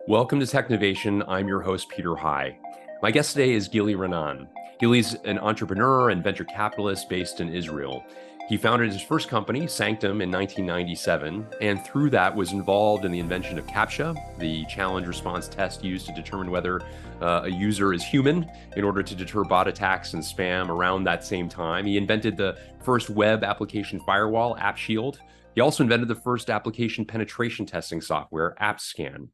Welcome to Technovation. I'm your host, Peter High. My guest today is Gili Raanan. Gili's an entrepreneur and venture capitalist based in Israel. He founded his first company, Sanctum, in 1997, and through that was involved in the invention of CAPTCHA, the challenge response test used to determine whether a user is human in order to deter bot attacks and spam. Around that same time, he invented the first web application firewall, AppShield. He also invented the first application penetration testing software, AppScan.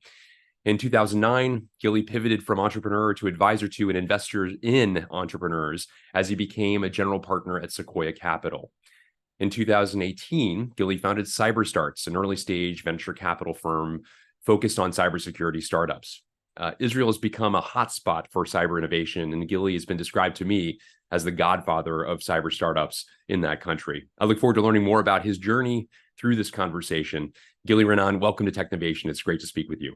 In 2009, Gili pivoted from entrepreneur to advisor to and investor in entrepreneurs as he became a general partner at Sequoia Capital. In 2018, Gili founded Cyberstarts, an early-stage venture capital firm focused on cybersecurity startups. Israel has become a hotspot for cyber innovation, and Gili has been described to me as the godfather of cyber startups in that country. I look forward to learning more about his journey through this conversation. Gili Raanan, welcome to Technovation. It's great to speak with you.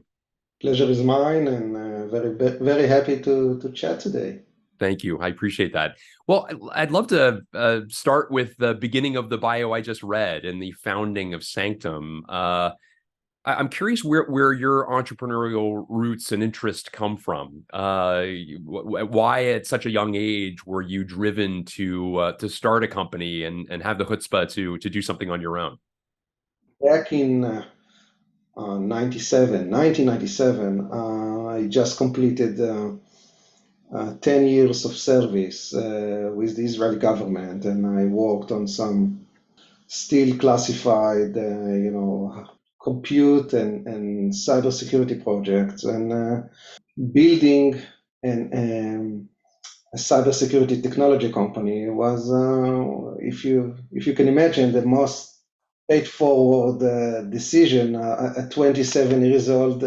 Pleasure is mine, and very happy to chat today. Thank you. I appreciate that. Well, I'd love to start with the beginning of the bio I just read and the founding of Sanctum. I'm curious where your entrepreneurial roots and interest come from. Why at such a young age were you driven to start a company and have the chutzpah to do something on your own? Back in 1997, I just completed 10 years of service with the Israeli government, and I worked on some still classified, compute and cybersecurity projects, and building a cybersecurity technology company was, if you can imagine, the most straightforward decision a 27 years old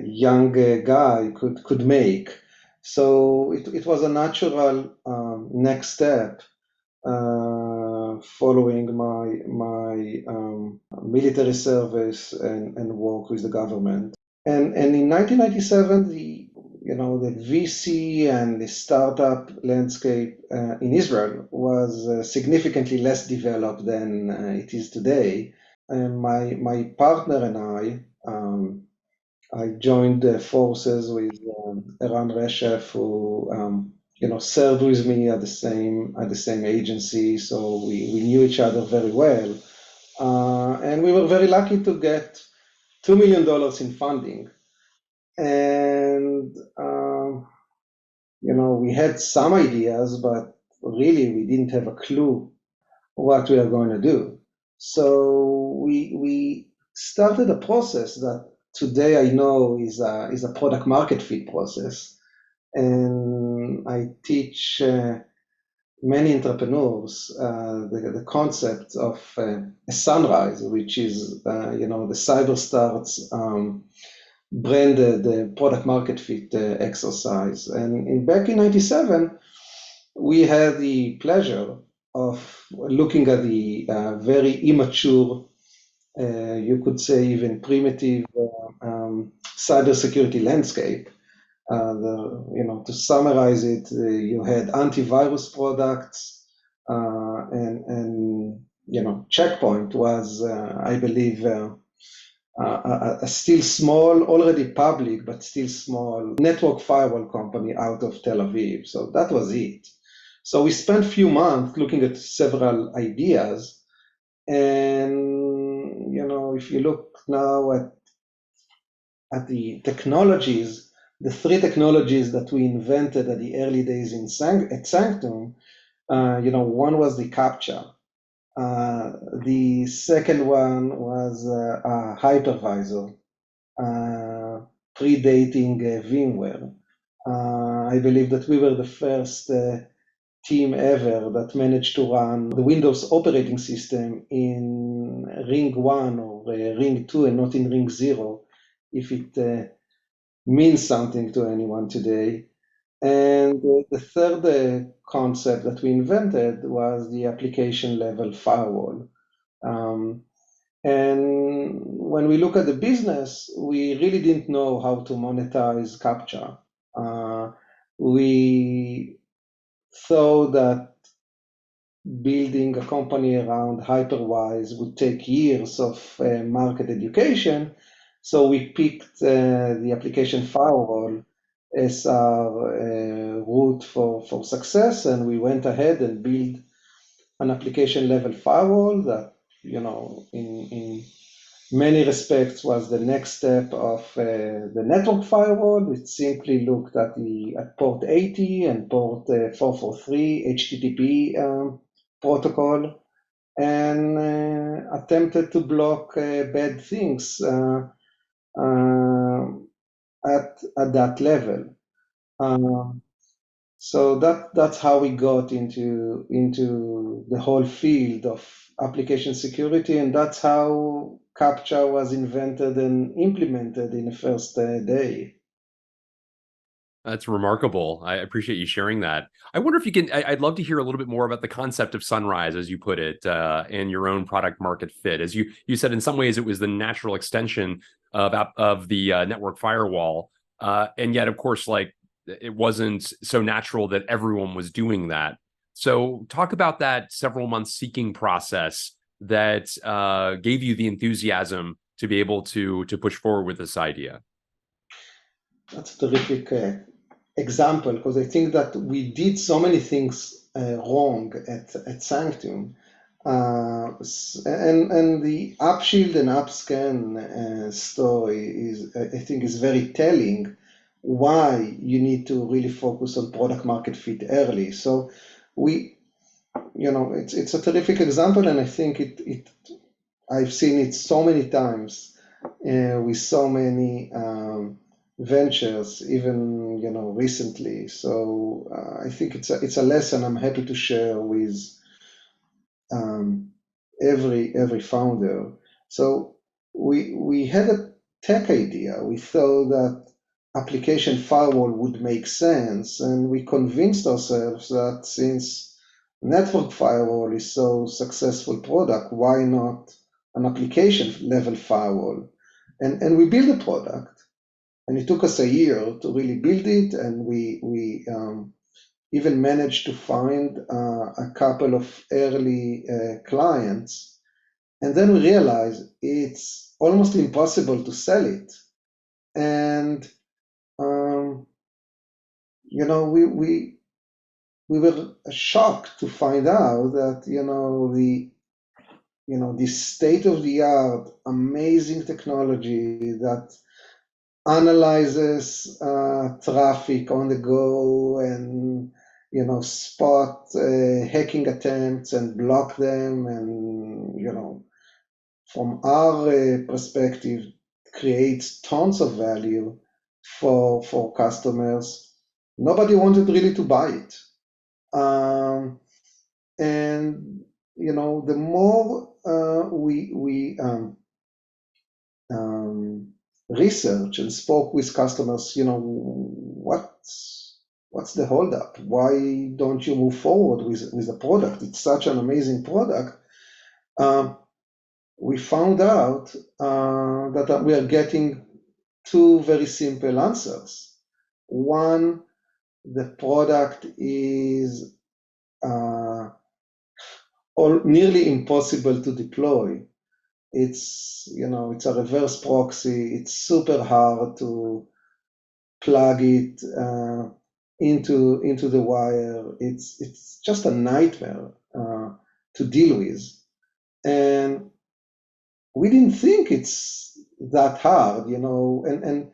young guy could make. So it was a natural next step following my military service and work with the government. And in 1997, the VC and the startup landscape in Israel was significantly less developed than it is today. And my partner and I joined forces with Eran Reshef, who served with me at the same agency, so we knew each other very well, and we were very lucky to get $2 million in funding. And we had some ideas, but really we didn't have a clue what we are going to do. So we started a process that today I know is a product market fit process. And I teach many entrepreneurs the concept of a sunrise, which is the Cyberstarts branded the product market fit exercise. And back in 97, we had the pleasure of looking at the very immature, you could say even primitive cybersecurity landscape. To summarize it, you had antivirus products, and Checkpoint was, I believe, a still small, already public, but still small network firewall company out of Tel Aviv. So that was it. So we spent a few months looking at several ideas. And, if you look now at the technologies, the three technologies that we invented at the early days at Sanctum, one was the CAPTCHA. The second one was a hypervisor, predating VMware. I believe that we were the first team ever that managed to run the Windows operating system in Ring 1 or Ring 2 and not in Ring 0, if it means something to anyone today. And the third concept that we invented was the application level firewall. And when we look at the business, we really didn't know how to monetize CAPTCHA. We thought that building a company around HyperWise would take years of market education, So we picked the application firewall as our route for success, and we went ahead and built an application level firewall that, in many respects was the next step of the network firewall. It simply looked at port 80 and port 443 HTTP protocol, and attempted to block bad things at that level. So that's how we got into the whole field of application security, and that's how CAPTCHA was invented and implemented in the first day. That's remarkable. I appreciate you sharing that. I wonder if you can, I'd love to hear a little bit more about the concept of sunrise, as you put it, and your own product market fit. As you said, in some ways, it was the natural extension of the network firewall. And yet, of course, like it wasn't so natural that everyone was doing that. So talk about that several month seeking process that gave you the enthusiasm to be able to push forward with this idea. That's a terrific example, because I think that we did so many things wrong at Sanctum. And the Upshield and Upscan story I think, is very telling why you need to really focus on product market fit early. So it's a terrific example, and I think I've seen it so many times with so many ventures, even recently. So I think it's a lesson I'm happy to share with every founder. So we had a tech idea. We thought that application firewall would make sense, and we convinced ourselves that since network firewall is so successful product, why not an application level firewall? And we built a product, and it took us a year to really build it, and we even managed to find a couple of early clients, and then we realized it's almost impossible to sell it. And we were shocked to find out that this state-of-the-art amazing technology that analyzes traffic on the go and spot hacking attempts and block them, and from our perspective creates tons of value for customers. Nobody wanted really to buy it, and the more we research and spoke with customers, what's the holdup? Why don't you move forward with the product? It's such an amazing product. We found out that we are getting two very simple answers. One, the product is nearly impossible to deploy. It's a reverse proxy. It's super hard to plug it into the wire. It's just a nightmare to deal with, and we didn't think it's that hard, and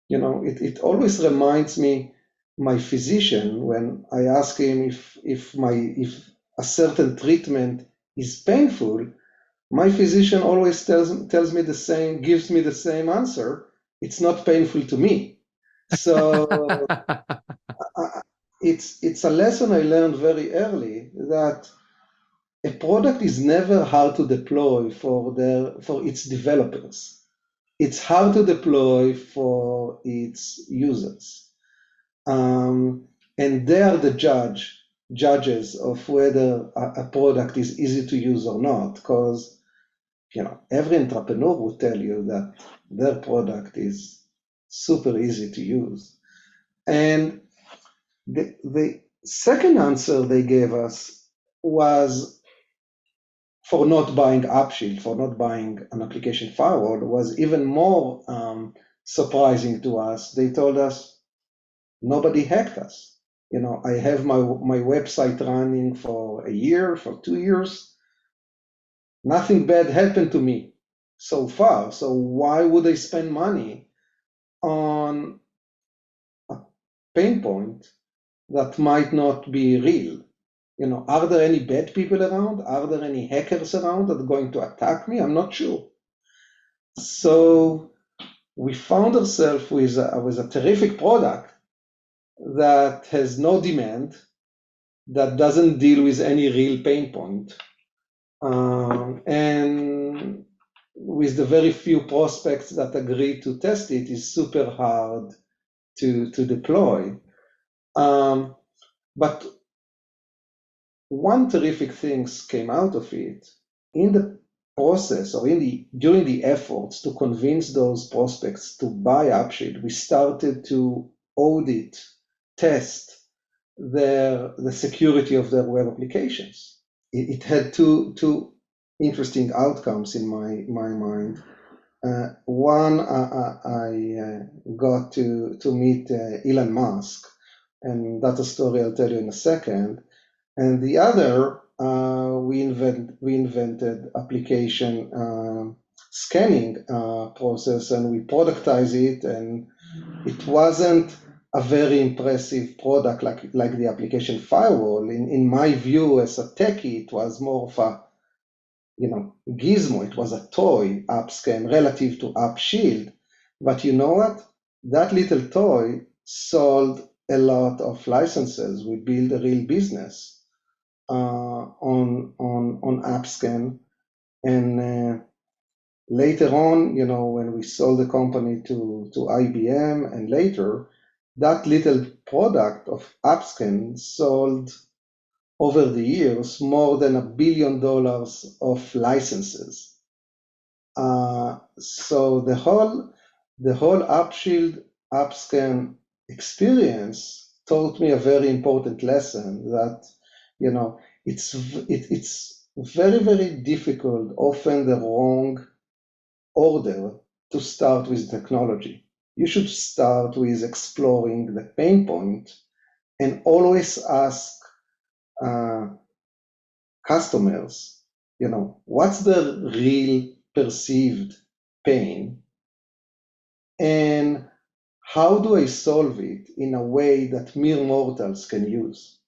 it always reminds me my physician when I ask him if a certain treatment is painful. My physician always tells me the same, gives me the same answer. It's not painful to me. So it's a lesson I learned very early, that a product is never hard to deploy for its developers. It's hard to deploy for its users, and they are the judges of whether a product is easy to use or not, because every entrepreneur will tell you that their product is super easy to use. And the second answer they gave us was for not buying Upshield, for not buying an application firewall, was even more surprising to us. They told us nobody hacked us. I have my website running for a year, for 2 years. Nothing bad happened to me so far. So why would I spend money on a pain point that might not be real? Are there any bad people around? Are there any hackers around that are going to attack me? I'm not sure. So we found ourselves with a terrific product that has no demand, that doesn't deal with any real pain point. And with the very few prospects that agree to test it, is super hard to deploy. But one terrific things came out of it in the process, or during the efforts to convince those prospects to buy Upshield. We started to audit, test the security of their web applications. It had two interesting outcomes in my mind. One, I got to meet Elon Musk, and that's a story I'll tell you in a second. And the other, we invented application scanning process, and we productize it, and it wasn't a very impressive product like the application firewall. In my view, as a techie, it was more of a gizmo. It was a toy, AppScan, relative to Upshield. But you know what? That little toy sold a lot of licenses. We built a real business on AppScan, and later on, when we sold the company to IBM, and later, that little product of AppScan sold over the years more than $1 billion of licenses. So the whole Upshield AppScan experience taught me a very important lesson, that it's very, very difficult, often the wrong order, to start with technology. You should start with exploring the pain point, and always ask customers, what's the real perceived pain, and how do I solve it in a way that mere mortals can use?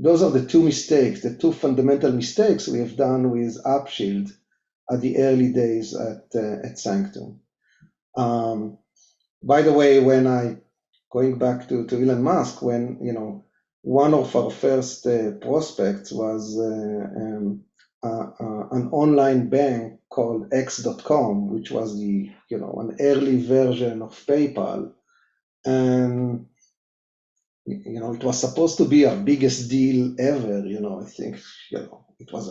Those are the two fundamental mistakes we have done with Upshield at the early days at Sanctum. By the way, going back to Elon Musk, when one of our first prospects was an online bank called X.com, which was an early version of PayPal, and it was supposed to be our biggest deal ever. I think it was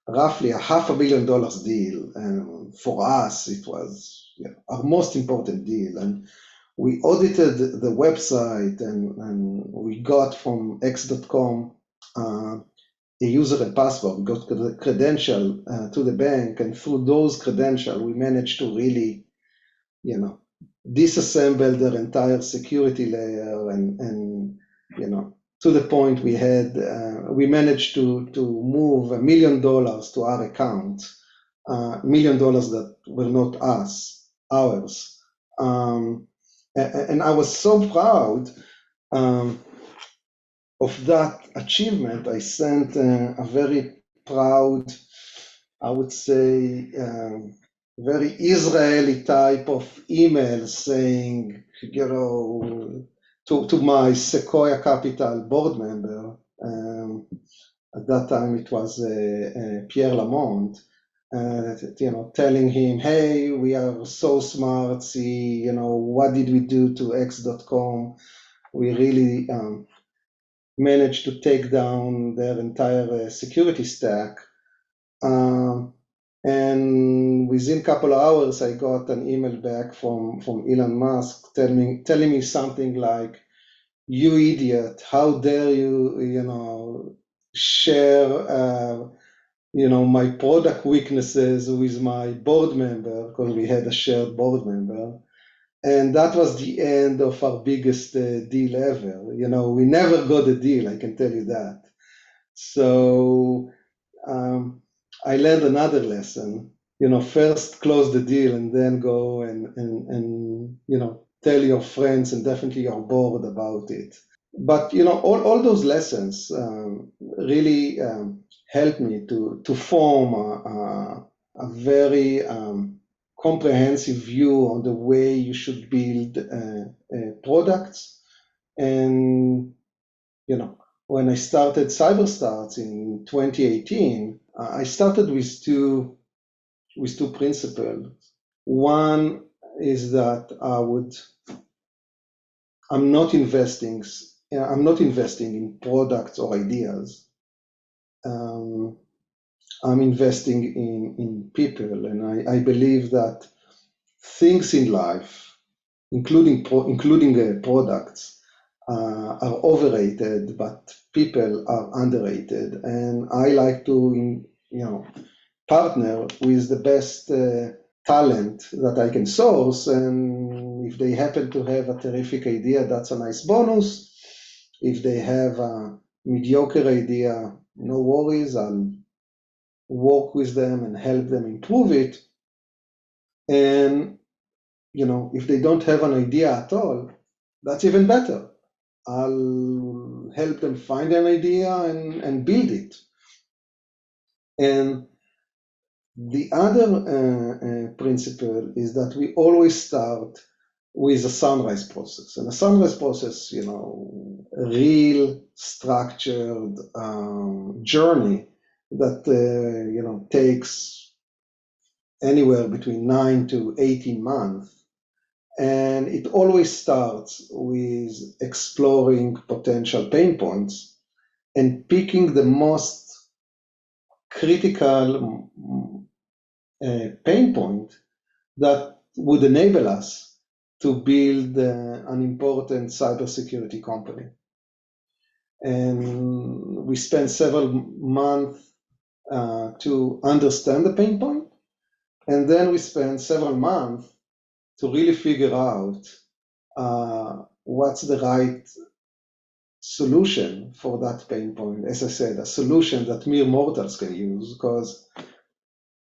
roughly a $500 million deal, and for us it was our most important deal. And we audited the website, and we got from X.com a user and password. We got the credential to the bank, and through those credentials, we managed to really, disassemble their entire security layer, and to the point we managed to move $1 million to our account, $1 million that were not ours. And I was so proud of that achievement. I sent a very proud, I would say, very Israeli type of email saying, to my Sequoia Capital board member. At that time, it was Pierre Lamont. Telling him, hey, we are so smart, see, what did we do to X.com? We really managed to take down their entire security stack. And within a couple of hours, I got an email back from Elon Musk telling me something like, you idiot, how dare you, share my product weaknesses with my board member, because we had a shared board member. And that was the end of our biggest deal ever. We never got a deal, I can tell you that. So I learned another lesson. First close the deal and then go and tell your friends and definitely your board about it. But all those lessons really helped me to form a very comprehensive view on the way you should build products. And when I started Cyberstarts in 2018, I started with two principles. One is that I'm not investing in products or ideas. I'm investing in people, and I believe that things in life, including products, are overrated, but people are underrated. And I like to, partner with the best talent that I can source. And if they happen to have a terrific idea, that's a nice bonus. If they have a mediocre idea, no worries. I'll work with them and help them improve it. And if they don't have an idea at all, that's even better. I'll help them find an idea and build it. And the other principle is that we always start with a sunrise process. And a sunrise process, a real structured journey that takes anywhere between 9 to 18 months. And it always starts with exploring potential pain points and picking the most critical pain point that would enable us to build an important cybersecurity company. And we spent several months to understand the pain point, and then we spent several months to really figure out what's the right solution for that pain point. As I said, a solution that mere mortals can use, because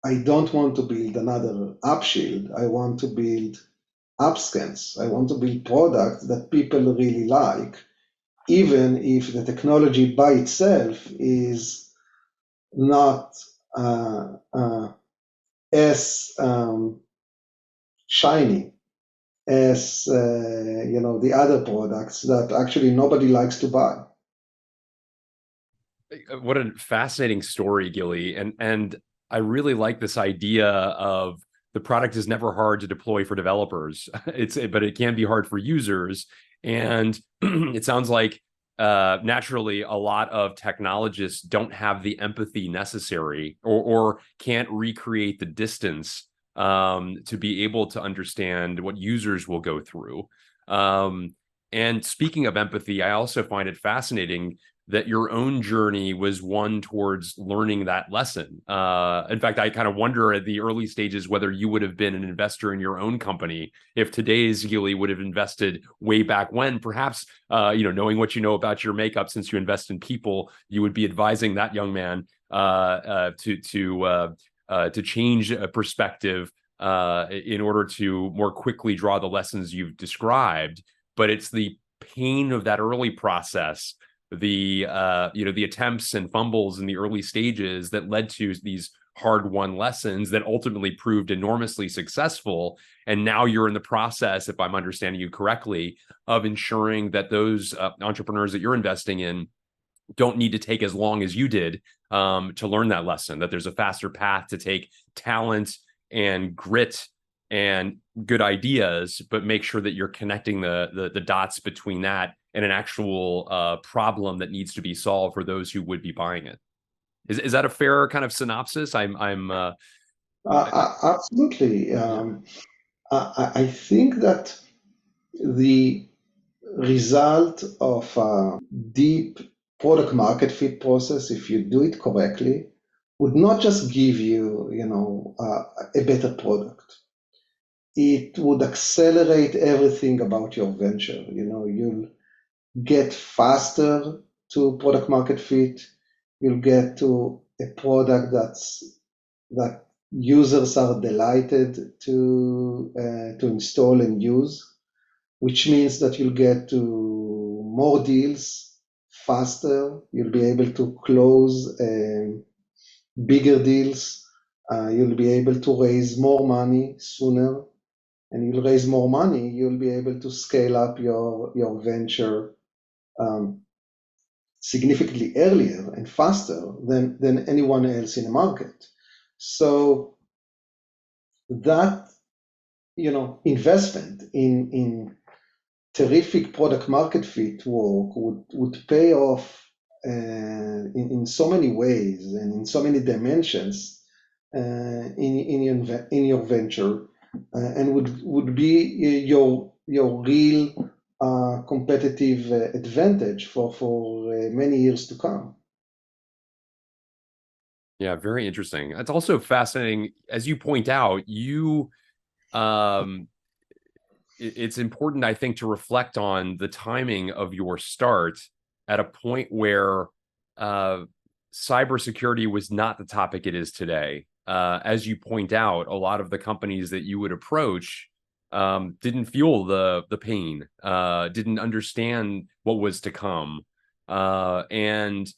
I don't want to build another AppShield. I want to build AppScans. I want to build products that people really like, even if the technology by itself is not as shiny as the other products that actually nobody likes to buy. What a fascinating story, Gili. And I really like this idea of the product is never hard to deploy for developers. But it can be hard for users. And it sounds like naturally a lot of technologists don't have the empathy necessary or can't recreate the distance to be able to understand what users will go through. And speaking of empathy, I also find it fascinating that your own journey was one towards learning that lesson. In fact, I kind of wonder at the early stages whether you would have been an investor in your own company if today's Gili would have invested way back when. Perhaps, knowing what you know about your makeup, since you invest in people, you would be advising that young man to change a perspective in order to more quickly draw the lessons you've described. But it's the pain of that early process, the attempts and fumbles in the early stages that led to these hard-won lessons that ultimately proved enormously successful. And now you're in the process, if I'm understanding you correctly, of ensuring that those entrepreneurs that you're investing in don't need to take as long as you did to learn that lesson, that there's a faster path to take talent and grit and good ideas, but make sure that you're connecting the dots between that and an actual problem that needs to be solved for those who would be buying it. Is that a fair kind of synopsis? Absolutely. I think that the result of a deep product market fit process, if you do it correctly, would not just give you, a better product. It would accelerate everything about your venture. You'll get faster to product market fit. You'll get to a product that users are delighted to install and use, which means that you'll get to more deals faster. You'll be able to close bigger deals. You'll be able to raise more money sooner, and you'll raise more money. You'll be able to scale up your venture significantly earlier and faster than anyone else in the market. So that investment in terrific product market fit work would pay off in so many ways and in so many dimensions in your venture, and would be your real competitive advantage for many years to come. Yeah, very interesting. It's also fascinating, as you point out, it's important, I think, to reflect on the timing of your start at a point where cybersecurity was not the topic it is today. As you point out, a lot of the companies that you would approach didn't feel the pain, didn't understand what was to come, and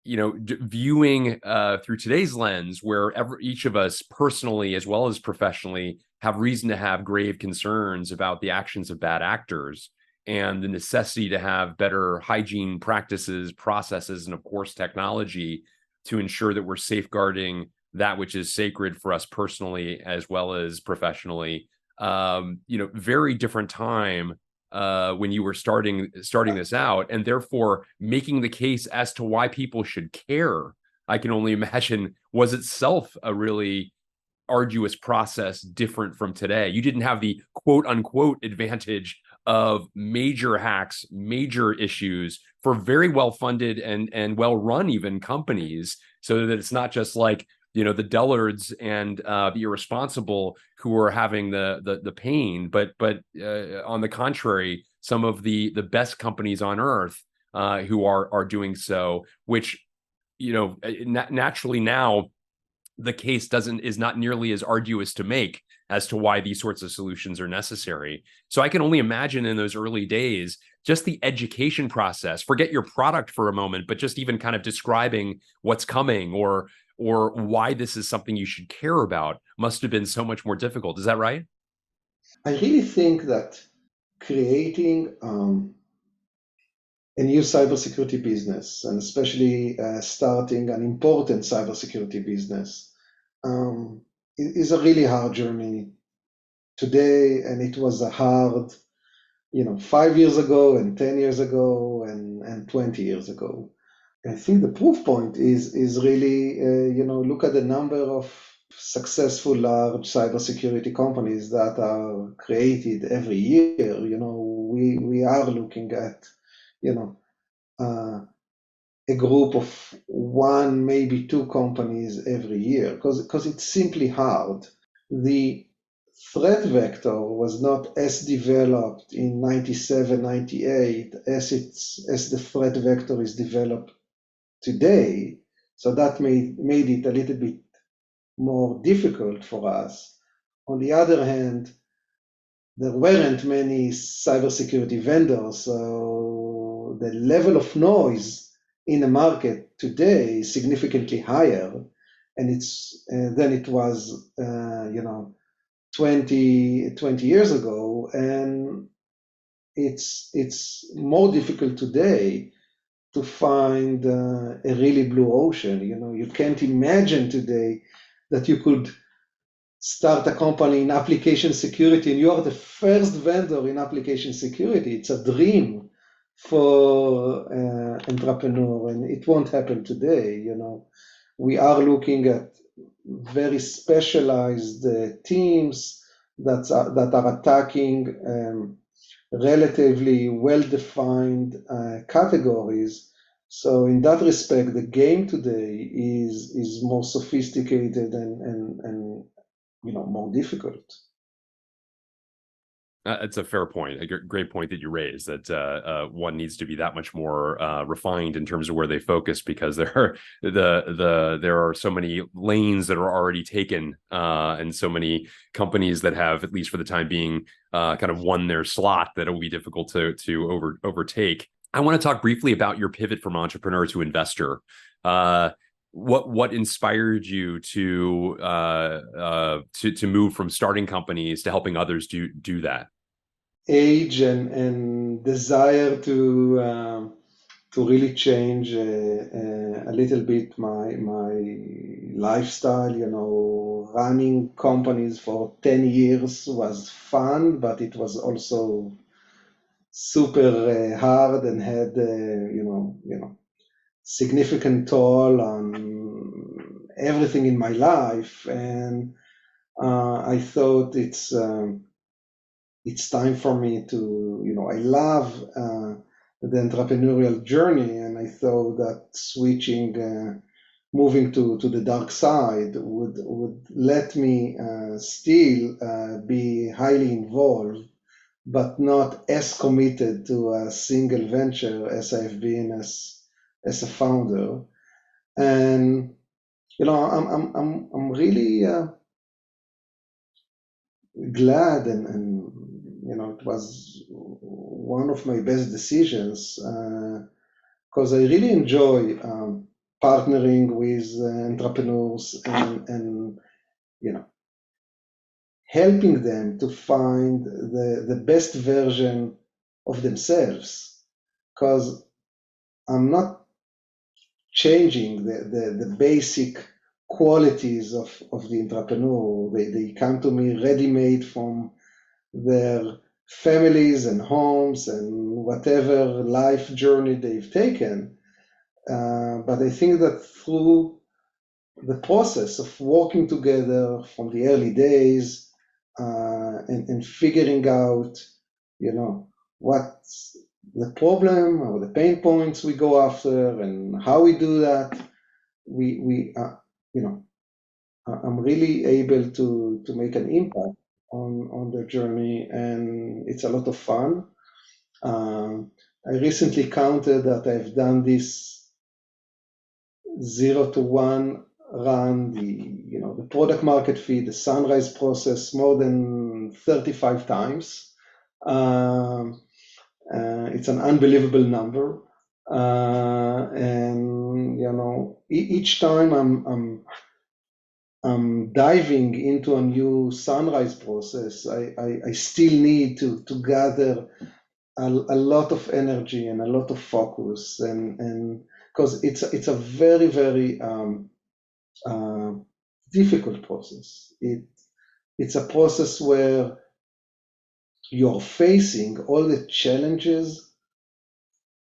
viewing through today's lens, where each of us personally as well as professionally have reason to have grave concerns about the actions of bad actors and the necessity to have better hygiene practices, processes, and of course technology to ensure that we're safeguarding that which is sacred for us personally as well as professionally. Very different time when you were starting this out, and therefore making the case as to why people should care, I can only imagine, was itself a really arduous process, different from today. You didn't have the quote unquote advantage of major hacks, major issues for very well funded and well run even companies, so that it's not just like the dullards and the irresponsible who are having the pain, but on the contrary, some of the best companies on earth who are doing so, which naturally now the case is not nearly as arduous to make as to why these sorts of solutions are necessary. So I can only imagine in those early days, just the education process, forget your product for a moment, but just even kind of describing what's coming or why this is something you should care about must have been so much more difficult. Is that right? I really think that creating a new cybersecurity business, and especially starting an important cybersecurity business, is a really hard journey today, and it was a hard, 5 years ago and 10 years ago and 20 years ago. I think the proof point is really, look at the number of successful large cybersecurity companies that are created every year. We are looking at, a group of one, maybe two companies every year, because it's simply hard. The threat vector was not as developed in 97, 98 as the threat vector is developed today. So that made it a little bit more difficult for us. On the other hand, there weren't many cybersecurity vendors, so the level of noise in the market today is significantly higher, and it's than it was 20 years ago, and it's more difficult today to find a really blue ocean. You can't imagine today that you could start a company in application security and you are the first vendor in application security. It's a dream for entrepreneur, and it won't happen today. We are looking at very specialized teams that are attacking relatively well-defined categories. So in that respect, the game today is more sophisticated and more difficult. It's a fair point, a great point that you raised, that one needs to be that much more refined in terms of where they focus, because there are so many lanes that are already taken, and so many companies that have, at least for the time being, kind of won their slot, that it will be difficult to overtake. I want to talk briefly about your pivot from entrepreneur to investor. What inspired you to move from starting companies to helping others do that? Age and desire to really change a little bit my lifestyle. Running companies for 10 years was fun, but it was also super hard and had significant toll on everything in my life. And I thought it's time for me to, I love the entrepreneurial journey, and I thought that moving to the dark side would let me still be highly involved, but not as committed to a single venture as I've been as a founder. And I'm really glad, and it was one of my best decisions, because I really enjoy partnering with entrepreneurs and helping them to find the best version of themselves. Because I'm not changing the basic qualities of the entrepreneur. They come to me ready-made from their families and homes and whatever life journey they've taken. But I think that through the process of working together from the early days, and figuring out, what's the problem or the pain points we go after and how we do that, I'm really able to make an impact on the journey, and it's a lot of fun. I recently counted that I've done this 0 to 1 run, the product market fit, the sunrise process, more than 35 times. It's an unbelievable number. And each time I'm diving into a new sunrise process, I still need to gather a lot of energy and a lot of focus, and because it's a very, very difficult process. It's a process where you're facing all the challenges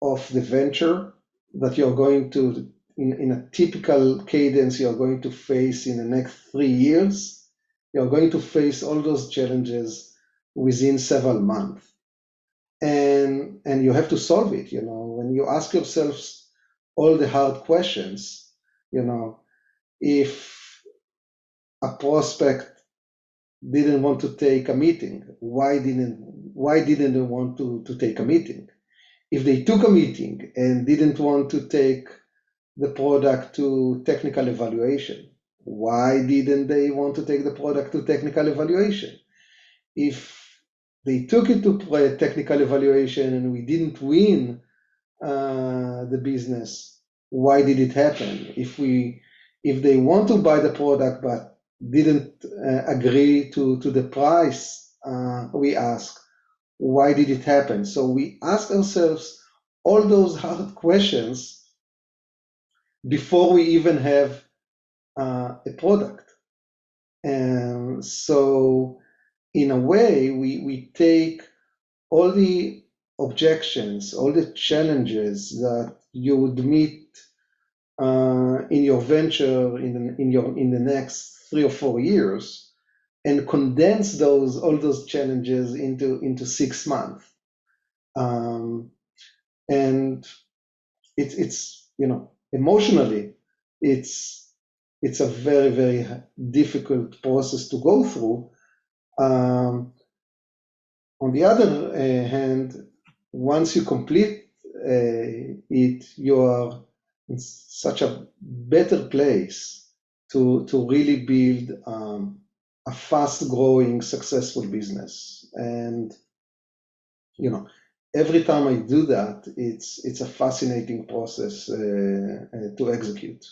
of the venture that you're going to, in a typical cadence, you're going to face in the next 3 years. You're going to face all those challenges within several months. And you have to solve it. When you ask yourselves all the hard questions, if a prospect didn't want to take a meeting, why didn't they want to take a meeting? If they took a meeting and didn't want to take the product to technical evaluation, why didn't they want to take the product to technical evaluation? If they took it to technical evaluation and we didn't win the business, why did it happen? If they want to buy the product but didn't agree to the price we ask, why did it happen? So we ask ourselves all those hard questions before we even have a product. And so in a way, we take all the objections, all the challenges that you would meet in your venture in the next 3 or 4 years, and condense all those challenges into 6 months. And it's emotionally, it's a very, very difficult process to go through. On the other hand, once you complete it, you are in such a better place to really build a fast-growing, successful business. And every time I do that, it's a fascinating process to execute.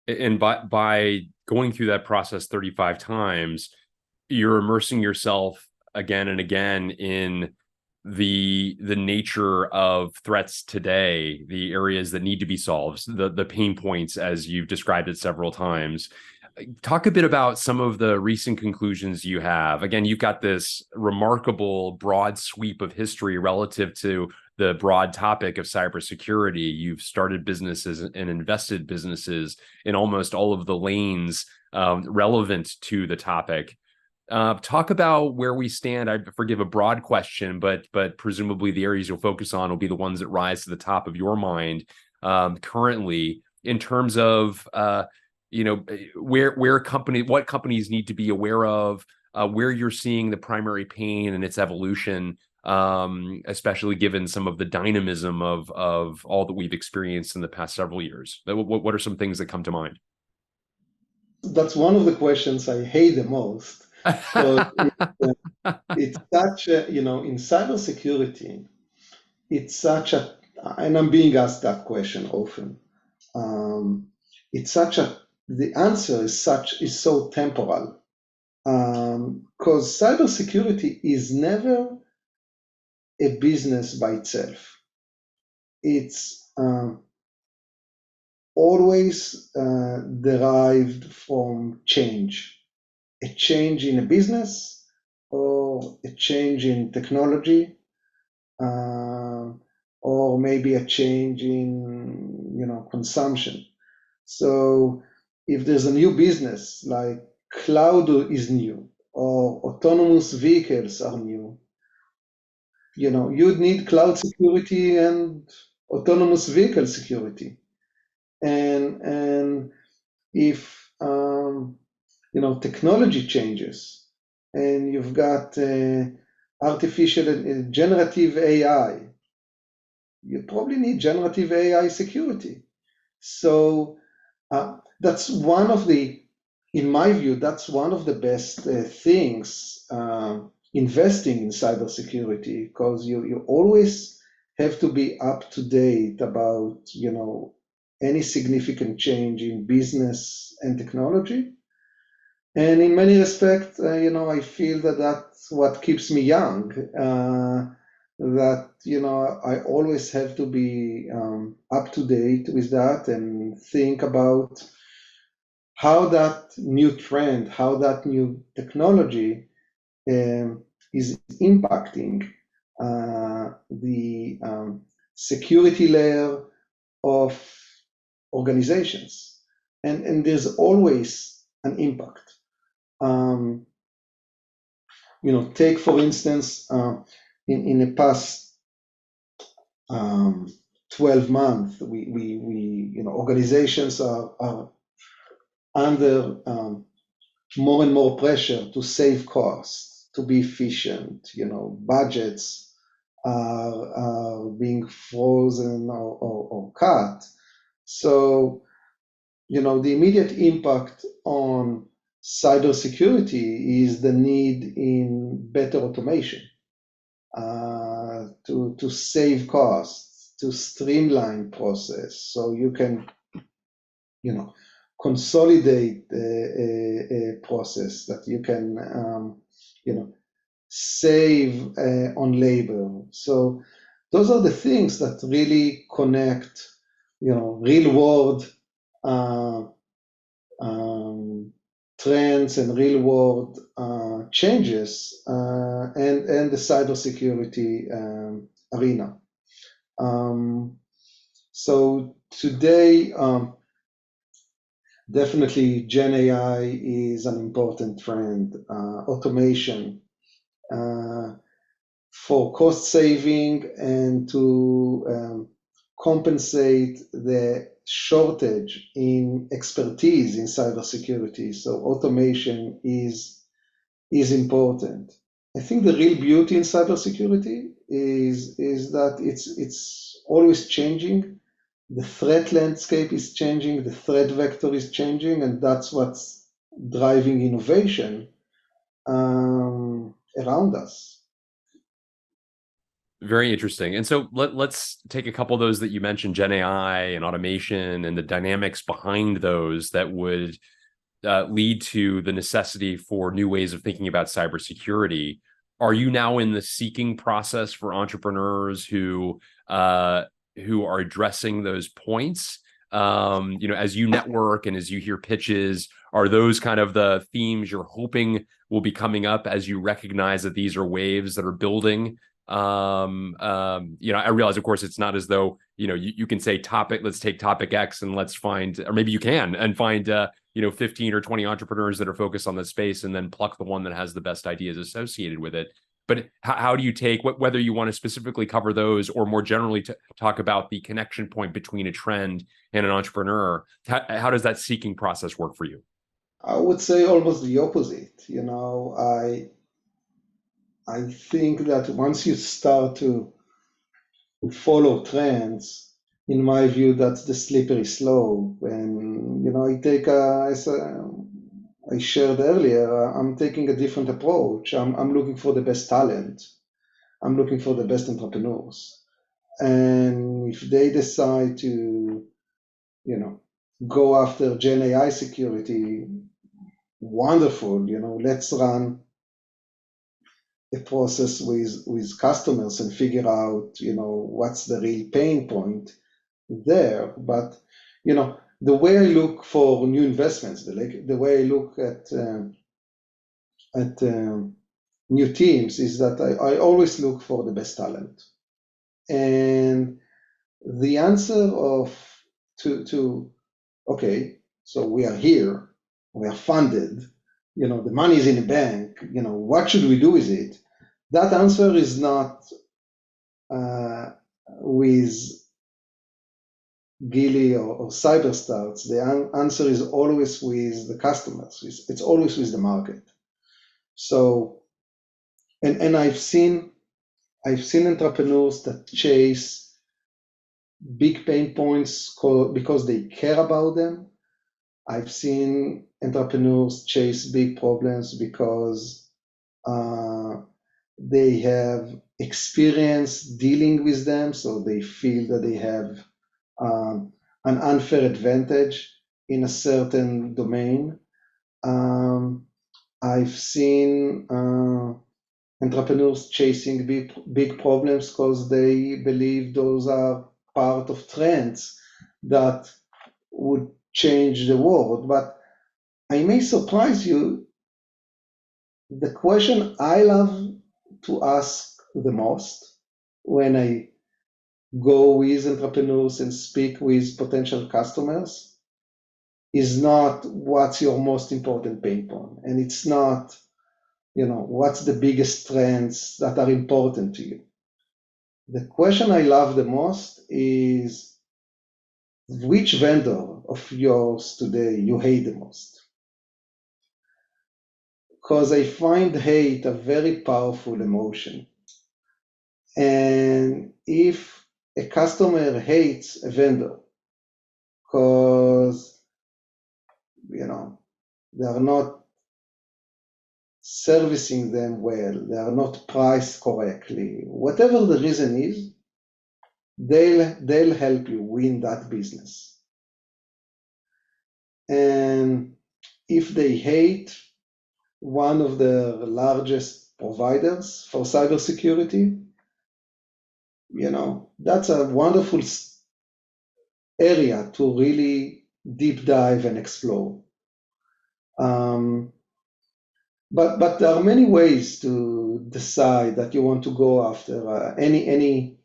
And by going through that process 35 times, you're immersing yourself again and again in the nature of threats today, the areas that need to be solved, the pain points, as you've described it several times. Talk a bit about some of the recent conclusions you have. Again, you've got this remarkable broad sweep of history relative to the broad topic of cybersecurity. You've started businesses and invested businesses in almost all of the lanes relevant to the topic. Talk about where we stand. I forgive a broad question, but presumably the areas you'll focus on will be the ones that rise to the top of your mind currently, in terms of what companies need to be aware of, where you're seeing the primary pain and its evolution, especially given some of the dynamism of all that we've experienced in the past several years. What are some things that come to mind? That's one of the questions I hate the most. So it's such a, in cybersecurity, it's such a, and I'm being asked that question often. It's such a, the answer is so temporal. Because cybersecurity is never a business by itself. It's always derived from change. A change in a business or a change in technology, or maybe a change in consumption. So if there's a new business, like cloud is new or autonomous vehicles are new, you'd need cloud security and autonomous vehicle security. And if technology changes and you've got artificial generative AI, you probably need generative AI security. So that's one of the, in my view, that's one of the best things investing in cybersecurity, because you always have to be up to date about any significant change in business and technology. And in many respects, I feel that that's what keeps me young. That I always have to be up to date with that and think about how that new trend, how that new technology is impacting the security layer of organizations. And there's always an impact. Take for instance, in the past 12 months, we organizations are under more and more pressure to save costs, to be efficient. Budgets are being frozen or cut. So, the immediate impact on cybersecurity is the need in better automation, to save costs, to streamline process, so you can, consolidate a process, that you can, save on labor. So those are the things that really connect, real world trends and real world changes and the cybersecurity arena. So today, definitely Gen AI is an important trend. Automation for cost saving and to compensate the shortage in expertise in cybersecurity. So automation is important. I think the real beauty in cybersecurity is that it's always changing. The threat landscape is changing, the threat vector is changing, and that's what's driving innovation around us. Very interesting. And so let's take a couple of those that you mentioned, Gen AI and automation and the dynamics behind those that would lead to the necessity for new ways of thinking about cybersecurity. Are you now in the seeking process for entrepreneurs who are addressing those points? As you network and as you hear pitches, are those kind of the themes you're hoping will be coming up as you recognize that these are waves that are building? I realize, of course, it's not as though, you can say let's take topic X and let's find, or maybe you can, and find, 15 or 20 entrepreneurs that are focused on this space and then pluck the one that has the best ideas associated with it. But how do you take, whether you want to specifically cover those or more generally to talk about the connection point between a trend and an entrepreneur, how does that seeking process work for you? I would say almost the opposite. I think that once you start to follow trends, in my view, that's the slippery slope. And, as I shared earlier, I'm taking a different approach. I'm looking for the best talent. I'm looking for the best entrepreneurs. And if they decide to, go after Gen AI security, wonderful, let's run a process with customers and figure out, what's the real pain point there. But, the way I look for new investments, the way I look at new teams is that I always look for the best talent. And the answer okay, so we are here, we are funded, the money is in the bank, what should we do with it? That answer is not with Gili or Cyberstarts. The answer is always with the customers. It's always with the market. So, and I've seen entrepreneurs that chase big pain points because they care about them. I've seen entrepreneurs chase big problems because they have experience dealing with them, so they feel that they have an unfair advantage in a certain domain. I've seen entrepreneurs chasing big problems because they believe those are part of trends that would change the world. But I may surprise you, the question I love to ask the most when I go with entrepreneurs and speak with potential customers is not what's your most important pain point. And it's not, what's the biggest trends that are important to you. The question I love the most is which vendor of yours today you hate the most. Because I find hate a very powerful emotion. And if a customer hates a vendor because, they are not servicing them well, they are not priced correctly, whatever the reason is, they'll help you win that business. And if they hate one of the largest providers for cybersecurity, that's a wonderful area to really deep dive and explore. But there are many ways to decide that you want to go after any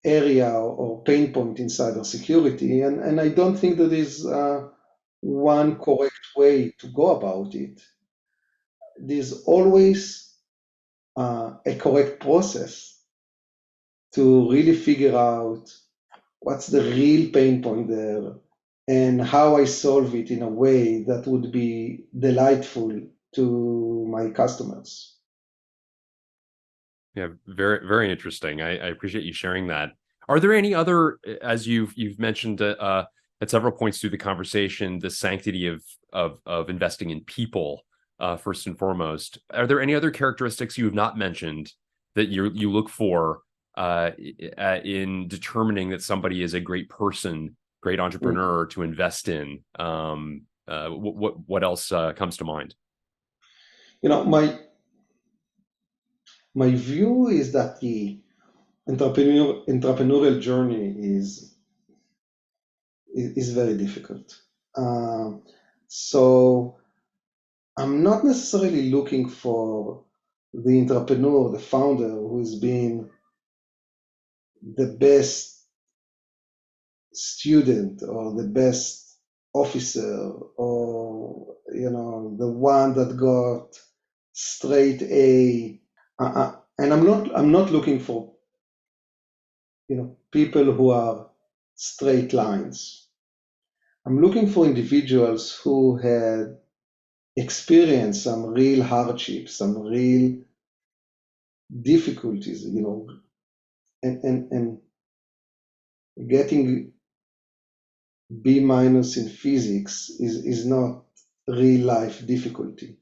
area or pain point in cybersecurity, and I don't think there is one correct way to go about it. There's always a correct process to really figure out what's the real pain point there, and how I solve it in a way that would be delightful to my customers. Yeah, very, very interesting. I appreciate you sharing that. Are there any other, as you've mentioned at several points through the conversation, the sanctity of investing in people first and foremost? Are there any other characteristics you have not mentioned that you look for in determining that somebody is a great person, great entrepreneur to invest in? What else comes to mind? You know, my view is that the entrepreneurial journey is very difficult. So I'm not necessarily looking for the entrepreneur, the founder who's been the best student or the best officer, or the one that got straight A. And I'm not looking for people who are straight lines. I'm looking for individuals who had experienced some real hardships, some real difficulties, and getting B minus in physics is not real life difficulty.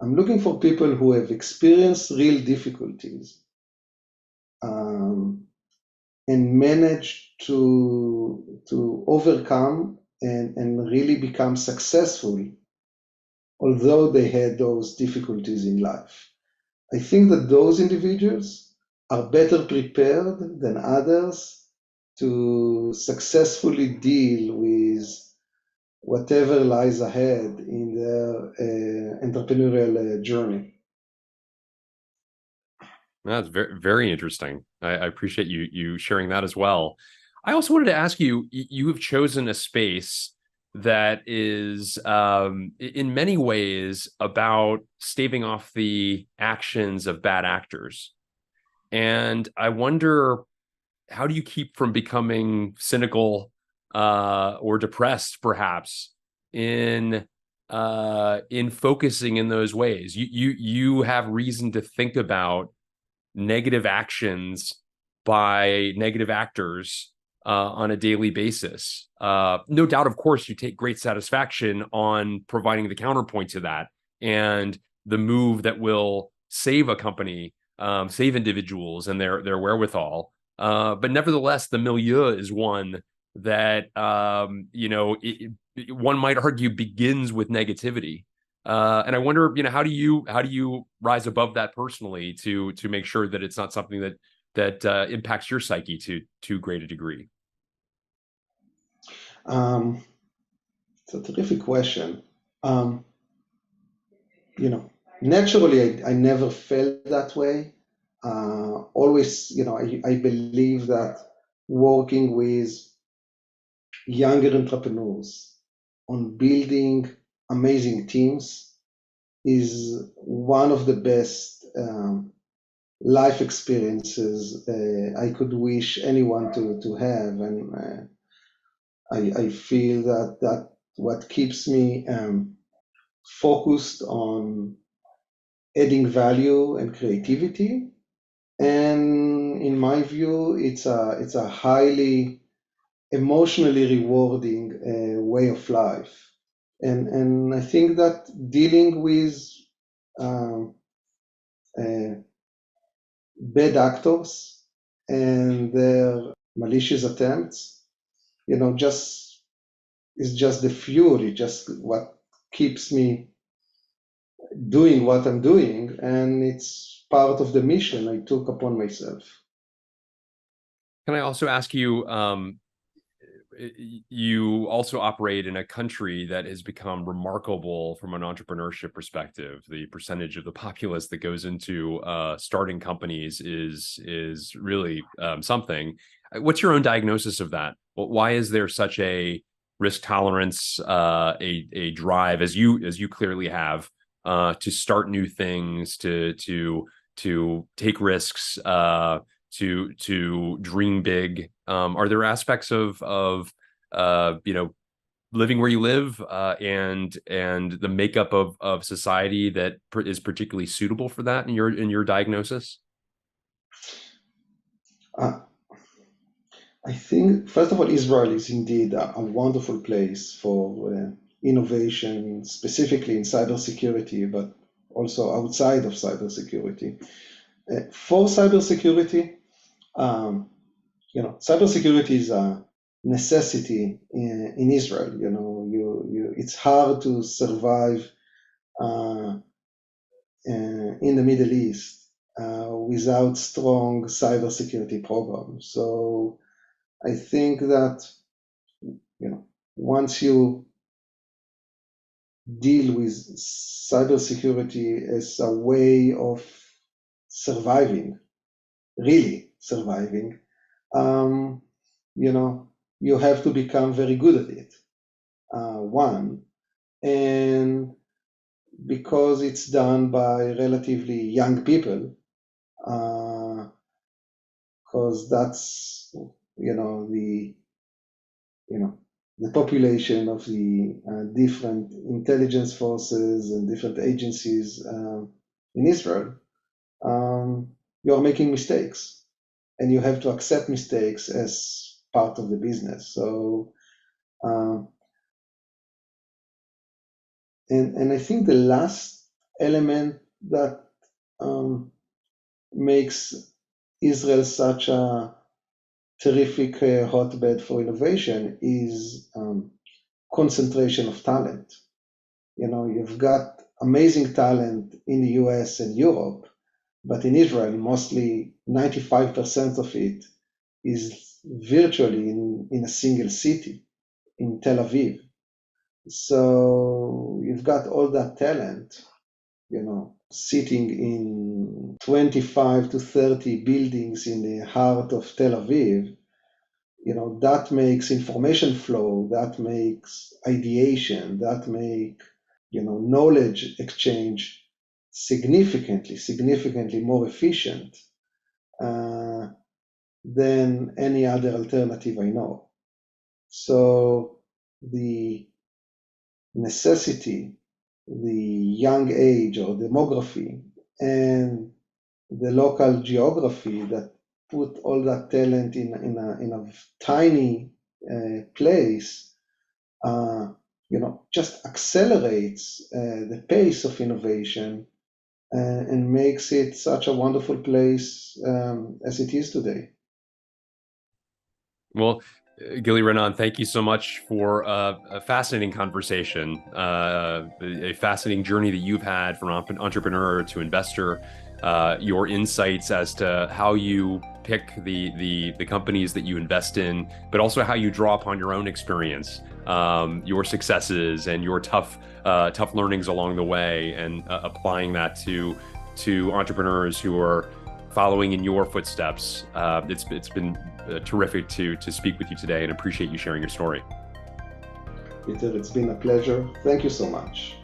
I'm looking for people who have experienced real difficulties, and managed to overcome and really become successful, although they had those difficulties in life. I think that those individuals are better prepared than others to successfully deal with whatever lies ahead in their entrepreneurial journey. That's very, very interesting. I appreciate you sharing that as well. I also wanted to ask you, you have chosen a space that is in many ways about staving off the actions of bad actors. And I wonder, how do you keep from becoming cynical or depressed, perhaps, in focusing in those ways? You have reason to think about negative actions by negative actors on a daily basis. No doubt, of course, you take great satisfaction on providing the counterpoint to that and the move that will save a company, save individuals and their wherewithal. But nevertheless, the milieu is one that one might argue begins with negativity. And I wonder, how do you rise above that personally to make sure that it's not something that impacts your psyche to too great a degree? It's a terrific question. Um, Naturally, I never felt that way. Always, I believe that working with younger entrepreneurs on building amazing teams is one of the best life experiences I could wish anyone to have. And I feel that what keeps me focused on adding value and creativity. And in my view, it's a highly emotionally rewarding way of life. And I think that dealing with um, uh, bad actors and their malicious attempts, just is just the fuel. It's just what keeps me doing what I'm doing, and it's part of the mission I took upon myself. Can I also ask you, you also operate in a country that has become remarkable from an entrepreneurship perspective. The percentage of the populace that goes into starting companies is really something. What's your own diagnosis of that? Why is there such a risk tolerance, a drive, as you clearly have, to start new things, to take risks, to dream big, Are there aspects of living where you live and the makeup of society that is particularly suitable for that in your diagnosis? I think, first of all, Israel is indeed a wonderful place for innovation, specifically in cybersecurity, but also outside of cybersecurity. For cybersecurity, cybersecurity is a necessity in Israel. It's hard to survive in the Middle East without strong cybersecurity programs. So I think that once you deal with cybersecurity as a way of surviving, really surviving, you have to become very good at it. One, and because it's done by relatively young people, because that's the population of the different intelligence forces and different agencies in Israel, you're making mistakes, and you have to accept mistakes as part of the business. So, and I think the last element that makes Israel such a terrific hotbed for innovation is concentration of talent. You've got amazing talent in the US and Europe, but in Israel, mostly 95% of it is virtually in a single city, in Tel Aviv. So you've got all that talent, sitting in 25 to 30 buildings in the heart of Tel Aviv. That makes information flow, that makes ideation, that make knowledge exchange significantly more efficient than any other alternative I know. So the necessity, the young age or demography, and the local geography that put all that talent in a tiny place, just accelerates the pace of innovation and makes it such a wonderful place as it is today. Well, Gili Raanan, thank you so much for a fascinating conversation, a fascinating journey that you've had from entrepreneur to investor, your insights as to how you pick the companies that you invest in, but also how you draw upon your own experience, your successes and your tough learnings along the way, and applying that to entrepreneurs who are following in your footsteps. It's been terrific to speak with you today, and appreciate you sharing your story. Peter, it's been a pleasure. Thank you so much.